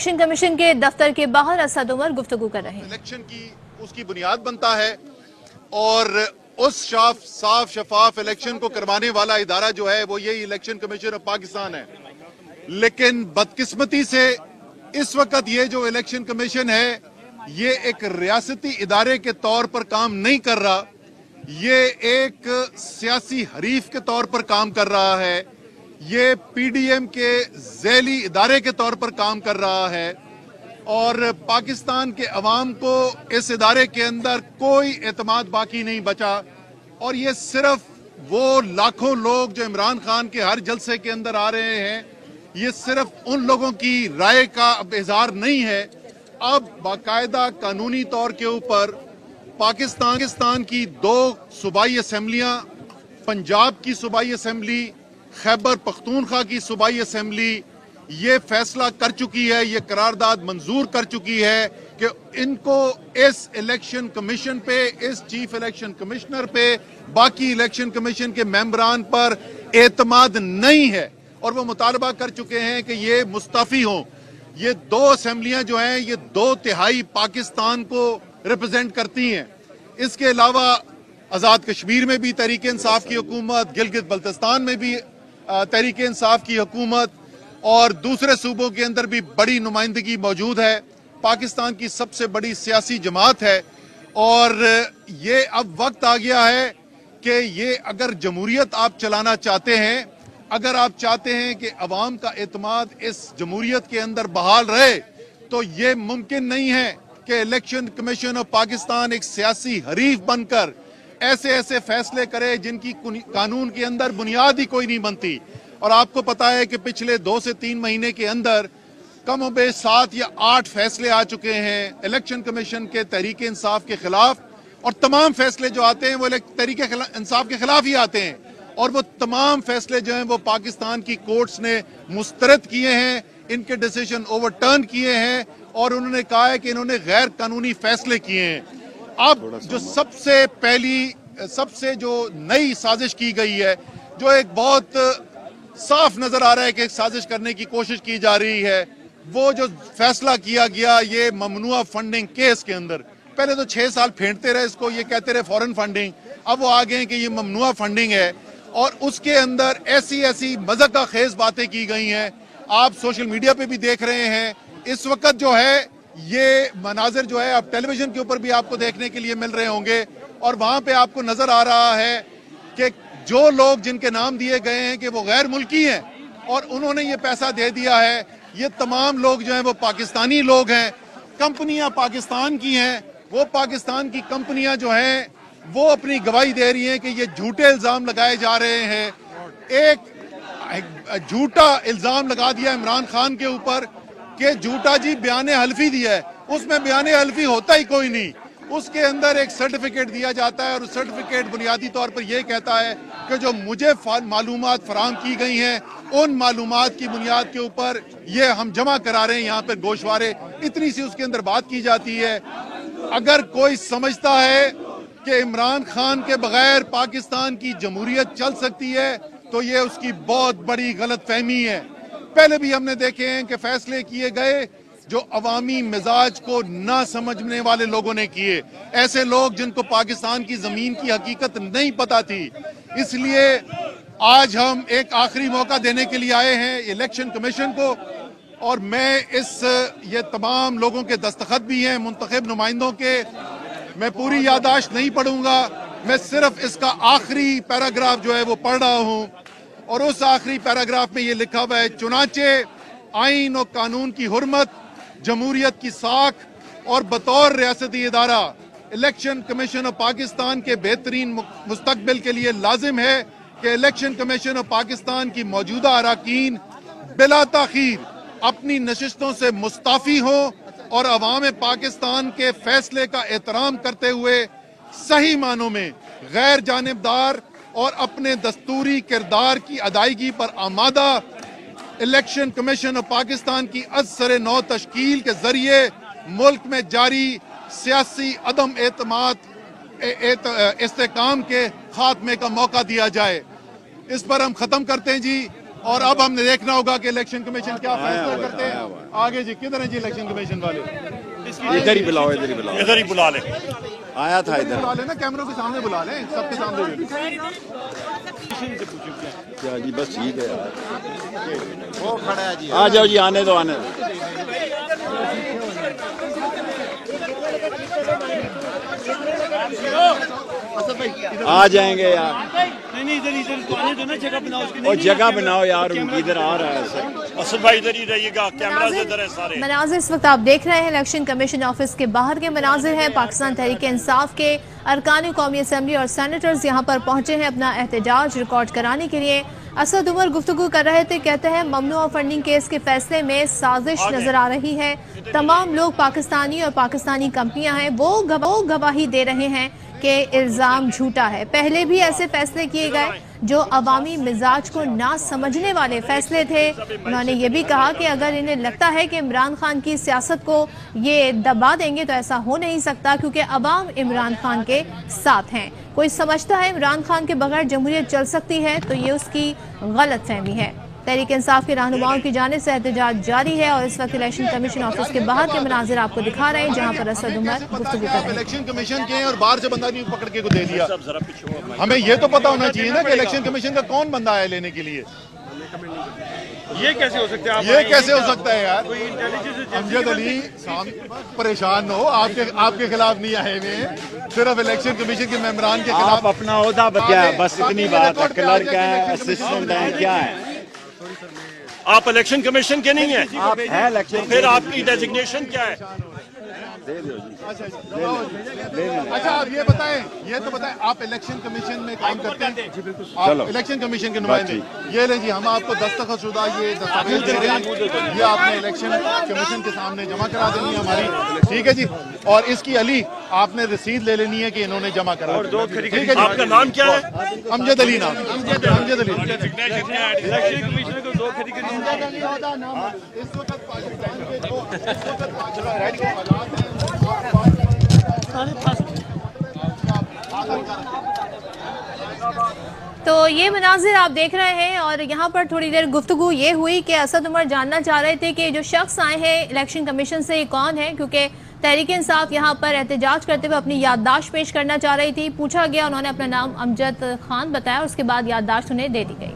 Election commission کے دفتر کے باہر اسد عمر گفتگو کر رہے ہیں۔ الیکشن کی اس کی بنیاد بنتا ہے اور اس صاف شفاف الیکشن کو کروانے والا ادارہ جو ہے وہ یہی الیکشن کمیشن آف پاکستان ہے، لیکن بدقسمتی سے اس وقت یہ جو الیکشن کمیشن ہے یہ ایک ریاستی ادارے کے طور پر کام نہیں کر رہا، یہ ایک سیاسی حریف کے طور پر کام کر رہا ہے، یہ پی ڈی ایم کے ذیلی ادارے کے طور پر کام کر رہا ہے اور پاکستان کے عوام کو اس ادارے کے اندر کوئی اعتماد باقی نہیں بچا اور یہ صرف وہ لاکھوں لوگ جو عمران خان کے ہر جلسے کے اندر آ رہے ہیں، یہ صرف ان لوگوں کی رائے کا اب اظہار نہیں ہے، اب باقاعدہ قانونی طور کے اوپر پاکستان کی 2 صوبائی اسمبلیاں، پنجاب کی صوبائی اسمبلی، خیبر پختونخوا کی صوبائی اسمبلی یہ فیصلہ کر چکی ہے، یہ قرارداد منظور کر چکی ہے کہ ان کو اس الیکشن کمیشن پہ، اس چیف الیکشن کمشنر پہ، باقی الیکشن کمیشن کے ممبران پر اعتماد نہیں ہے اور وہ مطالبہ کر چکے ہیں کہ یہ مستعفی ہوں۔ یہ 2 اسمبلیاں جو ہیں یہ 2/3 پاکستان کو ریپرزینٹ کرتی ہیں۔ اس کے علاوہ آزاد کشمیر میں بھی تحریک انصاف کی حکومت، گلگت بلتستان میں بھی تحریک انصاف کی حکومت اور دوسرے صوبوں کے اندر بھی بڑی نمائندگی موجود ہے، پاکستان کی سب سے بڑی سیاسی جماعت ہے اور یہ اب وقت آ گیا ہے کہ یہ اگر جمہوریت آپ چلانا چاہتے ہیں، اگر آپ چاہتے ہیں کہ عوام کا اعتماد اس جمہوریت کے اندر بحال رہے تو یہ ممکن نہیں ہے کہ الیکشن کمیشن آف پاکستان ایک سیاسی حریف بن کر ایسے فیصلے کرے جن کی قانون کے اندر بنیاد ہی کوئی نہیں بنتی۔ اور آپ کو پتا ہے کہ پچھلے 2 سے 3 مہینے کے اندر کم و بیش 7 یا 8 فیصلے آ چکے ہیں الیکشن کمیشن کے تحریک انصاف کے خلاف، اور تمام فیصلے جو آتے ہیں وہ تحریک انصاف کے خلاف ہی آتے ہیں اور وہ تمام فیصلے جو ہیں وہ پاکستان کی کورٹس نے مسترد کیے ہیں، ان کے ڈیسیژن اوور ٹرن کیے ہیں اور انہوں نے کہا ہے کہ انہوں نے غیر قانونی فیصلے کیے ہیں۔ اب جو سب سے جو نئی سازش کی گئی ہے، جو ایک بہت صاف نظر آ رہا ہے کہ ایک سازش کرنے کی کوشش کی جا رہی ہے، وہ جو فیصلہ کیا گیا یہ ممنوعہ فنڈنگ کیس کے اندر، پہلے تو 6 سال پھینٹتے رہے اس کو، یہ کہتے رہے فورن فنڈنگ، اب وہ آگے ہیں کہ یہ ممنوعہ فنڈنگ ہے اور اس کے اندر ایسی مذاق خیز باتیں کی گئی ہیں۔ آپ سوشل میڈیا پہ بھی دیکھ رہے ہیں، اس وقت جو ہے یہ مناظر جو ہے اب ٹیلی ویژن کے اوپر بھی آپ کو دیکھنے کے لیے مل رہے ہوں گے اور وہاں پہ آپ کو نظر آ رہا ہے کہ جو لوگ جن کے نام دیے گئے ہیں کہ وہ غیر ملکی ہیں اور انہوں نے یہ پیسہ دے دیا ہے، یہ تمام لوگ جو ہیں وہ پاکستانی لوگ ہیں، کمپنیاں پاکستان کی ہیں، وہ پاکستان کی کمپنیاں جو ہیں وہ اپنی گواہی دے رہی ہیں کہ یہ جھوٹے الزام لگائے جا رہے ہیں۔ ایک جھوٹا الزام لگا دیا عمران خان کے اوپر کہ جھوٹا جی بیان حلفی دیا ہے، اس میں بیان حلفی ہوتا ہی کوئی نہیں، اس کے اندر ایک سرٹیفکیٹ دیا جاتا ہے اور سرٹیفکیٹ بنیادی طور پر یہ کہتا ہے کہ جو مجھے معلومات فراہم کی گئی ہیں ان معلومات کی بنیاد کے اوپر یہ ہم جمع کرا رہے ہیں یہاں پر گوشوارے، اتنی سی اس کے اندر بات کی جاتی ہے۔ اگر کوئی سمجھتا ہے کہ عمران خان کے بغیر پاکستان کی جمہوریت چل سکتی ہے تو یہ اس کی بہت بڑی غلط فہمی ہے۔ پہلے بھی ہم نے دیکھے ہیں کہ فیصلے کیے گئے جو عوامی مزاج کو نہ سمجھنے والے لوگوں نے کیے، ایسے لوگ جن کو پاکستان کی زمین کی حقیقت نہیں پتا تھی۔ اس لیے آج ہم ایک آخری موقع دینے کے لیے آئے ہیں الیکشن کمیشن کو اور میں یہ تمام لوگوں کے دستخط بھی ہیں منتخب نمائندوں کے، میں پوری یادداشت نہیں پڑھوں گا، میں صرف اس کا آخری پیراگراف جو ہے وہ پڑھ رہا ہوں اور اس آخری پیراگراف میں یہ لکھا ہوا ہے: چنانچہ آئین و قانون کی حرمت، جمہوریت کی ساکھ اور بطور ریاستی ادارہ الیکشن کمیشن آف پاکستان کے بہترین مستقبل کے لیے لازم ہے کہ الیکشن کمیشن آف پاکستان کی موجودہ اراکین بلا تاخیر اپنی نشستوں سے مستعفی ہوں اور عوام پاکستان کے فیصلے کا احترام کرتے ہوئے صحیح معنوں میں غیر جانبدار اور اپنے دستوری کردار کی ادائیگی پر آمادہ الیکشن کمیشن آف پاکستان کی از سر نو تشکیل کے ذریعے ملک میں جاری سیاسی عدم اعتماد استحکام کے خاتمے کا موقع دیا جائے۔ اس پر ہم ختم کرتے ہیں جی۔ और अब हमने देखना होगा कि इलेक्शन कमीशन क्या फैसला करते हैं आगे। जी किधर है जी इलेक्शन कमीशन वाले? इधर ही बुलाओ, इधर ही बुलाओ, इधर ही बुला ले। आया था इधर। बुला लेना, कैमरों के सामने बुला लें, सबके सामने। क्या जी बस ठीक है यार, वो खड़ा है जी। आ जाओ जी, आने दो, आने दो। आ जाएंगे यार। नहीं इधर तो आने दो ना, जगह बनाओ उसकी। और जगह बनाओ यार, इधर आ रहा है सर। असद भाई इधर ही रहिएगा, कैमरा इधर है सारे। मनाजिर इस वक्त आप देख रहे हैं इलेक्शन कमीशन ऑफिस के बाहर के मनाजिर हैं। पाकिस्तान तहरीक इंसाफ के अरकान कौमी असम्बली और सेनेटर्स यहाँ पर पहुंचे हैं अपना एहतजाज रिकॉर्ड कराने के लिए। असद उमर गुफ्तगू कर रहे थे, कहते हैं ममनुआ फंडिंग केस के फैसले में साजिश नजर आ रही है। तमाम लोग पाकिस्तानी और पाकिस्तानी कंपनियां हैं, वो गवाही दे रहे हैं कि इल्जाम झूठा है। पहले भी ऐसे फैसले किए गए जो अवामी मिजाज को ना समझने वाले फैसले थे। उन्होंने ये भी कहा कि अगर इन्हें लगता है कि इमरान खान की सियासत को ये दबा देंगे तो ऐसा हो नहीं सकता, क्योंकि अवाम इमरान खान के साथ हैं। कोई समझता है इमरान खान के बगैर जमहूरियत चल सकती है तो ये उसकी गलत फहमी है। तहरीक इंसाफ के रहनुमाओं की जानिब से एहतजाज जारी है और इस वक्त इलेक्शन कमीशन ऑफिस के बाहर के मनाजिर आपको दिखा रहे हैं, जहां पर असद उमर गुफ्तगू कर रहे हैं। इलेक्शन कमीशन के और बाहर से बंदा नहीं पकड़ के को दे दिया। हमें ये तो पता होना चाहिए ना कि इलेक्शन कमीशन का कौन बंदा है लेने के लिए। ये कैसे हो सकता है? ये कैसे हो सकता है यार? अमजद अली परेशान हो, आपके खिलाफ नहीं आए हुए, सिर्फ इलेक्शन कमीशन के मेंबरान के खिलाफ। आप अपना ओहदा क्या, बस इतनी बात है। क्लर्क है, असिस्टेंट है, क्या है? आप इलेक्शन कमीशन के नहीं हैं? आप हैं इलेक्शन, फिर आपकी डेजिग्नेशन क्या है? अच्छा आप ये तो बताएं आप इलेक्शन कमीशन में काम करते हैं? आप इलेक्शन कमीशन के नुमाइंदे, ये ले जी, हम आपको दस्तखतशुदा ये दस्तावेज दे रहे हैं, ये आपने इलेक्शन कमीशन के सामने जमा करा देनी है हमारी, ठीक है जी। और इसकी अली आपने रसीद ले लेनी है कि इन्होंने जमा करा। ठीक है। आपका नाम क्या है? अमजद अली नाम। अमजद अली। इलेक्शन कमीशन को 2 खरीद इस वक्त तो ये मनाजिर आप देख रहे हैं और यहाँ पर थोड़ी देर गुफ्तगू ये हुई कि असद उमर जानना चाह रहे थे कि जो शख्स आए हैं इलेक्शन कमीशन से ये कौन है, क्योंकि तहरीक इंसाफ यहाँ पर एहतजाज करते हुए अपनी याददाश्त पेश करना चाह रही थी। पूछा गया, उन्होंने अपना नाम अमजद खान बताया, उसके बाद याददाश्त उन्हें दे दी गई।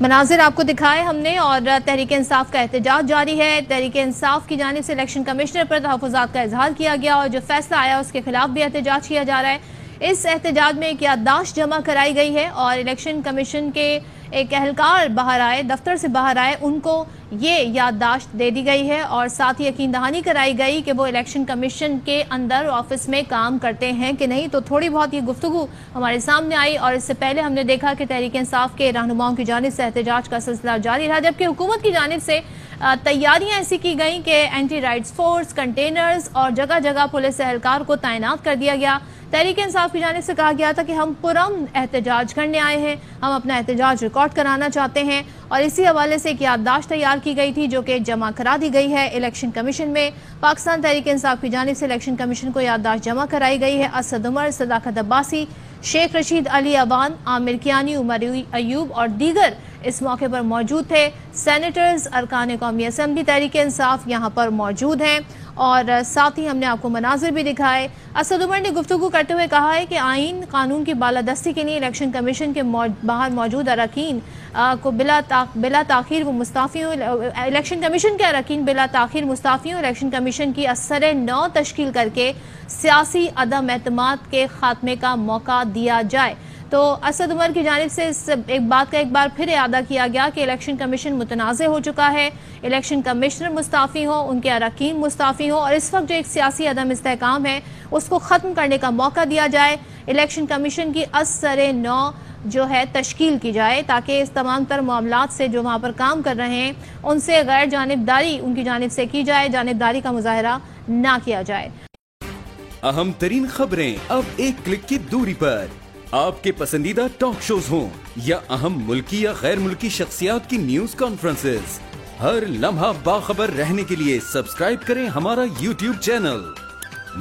मनाजिर आपको दिखाए हमने और तहरीक इंसाफ का एहतजाज जारी है। तहरीक इंसाफ की जानिब से इलेक्शन कमिश्नर पर तहफ़्फ़ुज़ात का इजहार किया गया और जो फैसला आया उसके खिलाफ भी एहतजाज किया जा रहा है। इस एहतजाज में एक याददाश्त जमा कराई गई है और इलेक्शन कमीशन के एक एहलकार बाहर आए, दफ्तर से बाहर आए, उनको ये याददाश्त दे दी गई है और साथ ही यकीन दहानी कराई गई कि वो इलेक्शन कमीशन के अंदर ऑफिस में काम करते हैं कि नहीं। तो थोड़ी बहुत ये गुफ्तगू हमारे सामने आई और इससे पहले हमने देखा कि तहरीक इंसाफ के रहनुमाओं की जानिब से एहतजाज का सिलसिला जारी रहा, जबकि हुकूमत की जानिब से तैयारियां ऐसी की गई कि एंटी राइट्स फोर्स, कंटेनर्स और जगह जगह पुलिस एहलकार को तैनात कर दिया गया। तहरीक इंसाफ की जानिब से कहा गया था कि हम पुरअमन एहतजाज करने आए हैं, हम अपना एहतजाज रिकॉर्ड कराना चाहते हैं और इसी हवाले से एक याददाश्त तैयार की गई थी जो कि जमा करा दी गई है इलेक्शन कमीशन में। पाकिस्तान तहरीक इंसाफ की जानिब से इलेक्शन कमीशन को याददाश्त जमा कराई गई है। असद उमर, सदाकत अब्बासी, शेख रशीद अली अबान, आमिर कियानी, उमर अयूब और दीगर इस मौके पर मौजूद थे। सेनेटर्स, अरकान कौमी असम्बली तहरीक इंसाफ यहाँ पर मौजूद हैं और साथ ही हमने आपको मनाजिर भी दिखाए। असद उमर ने गुफ्तगू करते हुए कहा है कि आइन कानून की बालादस्ती के लिए इलेक्शन कमीशन के बाहर मौजूद अरकान को बिला ताखीर वो मुस्ताफ़ी हूँ, इलेक्शन कमीशन के अरकान बिला ताखीर मुस्ताफ़ी हूँ, इलेक्शन कमीशन की असर नौ तश्कील करके सियासी अदम एतमाद के खात्मे का मौका दिया जाए। तो असद उमर की जानिब से इस एक बात का एक बार फिर इआदा किया गया कि इलेक्शन कमीशन मुतनाज़ हो चुका है, इलेक्शन कमिश्नर मुस्ताफ़ी हो, उनके अरकान मुस्ताफ़ी हो और इस वक्त जो एक सियासी अदम इस्तेहकाम है उसको ख़त्म करने का मौका दिया जाए। इलेक्शन कमीशन की असर नौ जो है तश्कील की जाए ताकि इस तमाम तर मामलात से जो वहाँ पर काम कर रहे हैं उनसे गैर जानिबदारी उनकी जानिब से की जाए, जानिबदारी का मुजाहरा ना किया जाए। अहम तरीन खबरें अब एक क्लिक की दूरी पर, आपके पसंदीदा टॉक शोज हों या अहम मुल्की या गैर मुल्की शख्सियात की न्यूज कॉन्फ्रेंसेस, हर लम्हा बाखबर रहने के लिए सब्सक्राइब करें हमारा YouTube चैनल।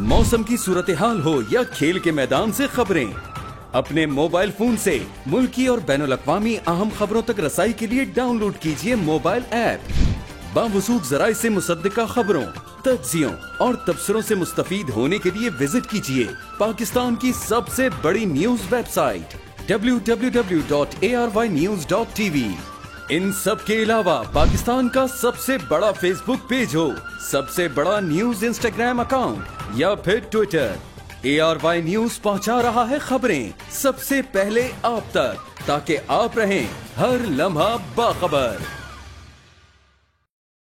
मौसम की सूरत हाल हो या खेल के मैदान से खबरें, अपने मोबाइल फोन से मुल्की और बैनुल-अक़वामी अहम खबरों तक रसाई के लिए डाउनलोड कीजिए मोबाइल ऐप। बावसूख ज़राए से मुसद्दिका खबरों, तज्ज़ियों और तबसरों से मुस्तफीद होने के लिए विजिट कीजिए पाकिस्तान की सबसे बड़ी न्यूज वेबसाइट www.arYnews.tv। इन सब के अलावा पाकिस्तान का सबसे बड़ा फेसबुक पेज हो, सबसे बड़ा न्यूज इंस्टाग्राम अकाउंट या फिर ट्विटर, ARY न्यूज पहुंचा रहा है खबरें सबसे पहले आप तक, ताकि आप रहें हर लम्हा बाखबर।